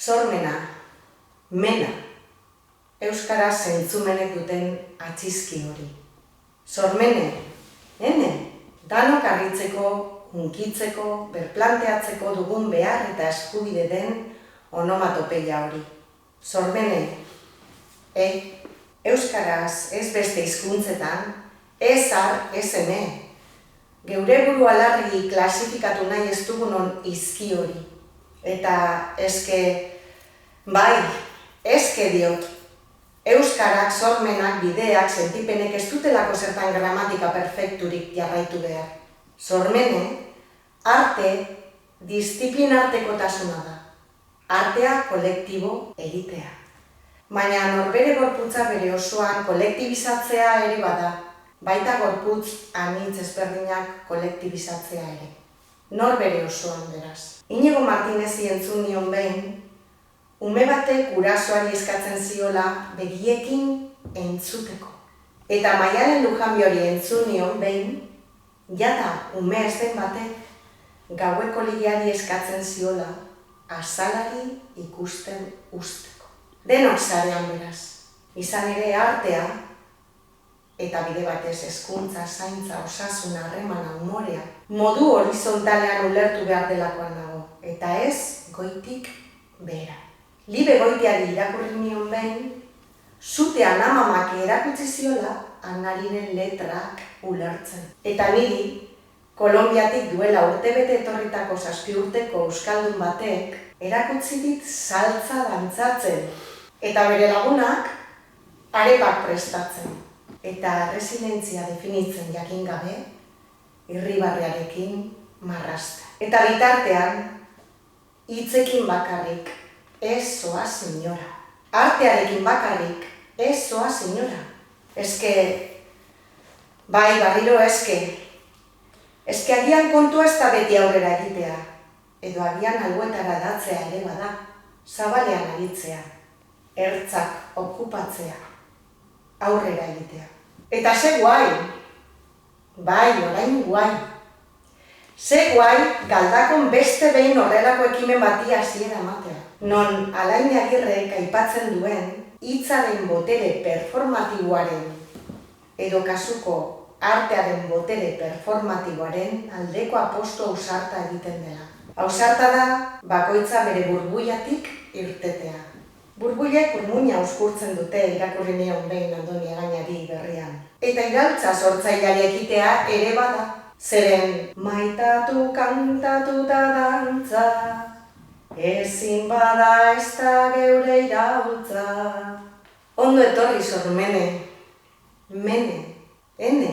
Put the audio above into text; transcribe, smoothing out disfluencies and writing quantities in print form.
Sormena, mena, euskara zentzumenek duten atxizki hori. Sormene, ene, danok harritzeko, hunkitzeko, berplanteatzeko dugun behar eta eskubide den onomatopeia hori. Sormene, euskaraz ez beste hizkuntzetan, ez ar, ez eme. Geure buru alargi klasifikatu nahi ez dugunon izki hori. Eta eske diot, euskarak, sormenak, bideak, sentipenek ez dutelako zertan gramatika perfekturik jarraitu behar. Sormene, arte, disiplinartekotasuna da. Artea kolektibo egitea. Baina norbere gorputza bere osoan kolektibizatzea ere bada, baita gorputz anitz ezberdinak kolektibizatzea ere. Norbere osoan beraz. Iñigo Martinezi entzun nion behin, ume batek gurasoari eskatzen ziola begiekin entzuteko. Eta Maialen Lujanbiori entzun nion behin, jada ume ez den batek gaueko ligiari eskatzen ziola azalari ikusten usteko. Denok sarean beraz, izan ere artea, eta bide batez hezkuntza, zaintza, osasuna, harremana, umorea, modu horizontalean ulertu behar delakoan dago, eta ez goitik behera. Libe Goitiari irakurri nion behin, zutean amamak erakutsi ziola Anarinen letrak ulertzen. Eta niri, Kolonbiatik duela urtebete etorritako 7 urteko euskaldun batek erakutsi dit saltza dantzatzen, eta bere lagunak arepak prestatzen. Eta resilientzia definitzen jakin gabe, irribarrearekin marrazten. Eta bitartean, hitzekin bakarrik, ez zoaz inora. Artearekin bakarrik, ez zoaz inora. Barriro eske agian kontua ez da beti aurrera egitea, edo agian albuetara datzea ere bada, zabalean aritzea, ertzak okupatzea, aurrera egitea. Eta ze guai, orain guai. Ze guai Galdakon beste behin horrelako ekimen bati hasiera ematea. Non Alain Agirrek aipatzen duen hitzaren botere performatiboaren edo kasuko artearen botere performatiboaren aldeko aposto ausarta egiten dela. Ausarta da bakoitza bere burbuiatik irtetea. Burbuilek urmuina auskurtzen dute irakurri nion behin Andoni Egañari berrian. Eta iraultza sortzaileari ekitea ere bada. Zeren maitatu kantatu da dantza, ezin bada ez da geure iraultza. Ondo etorri sormene, mene, ene,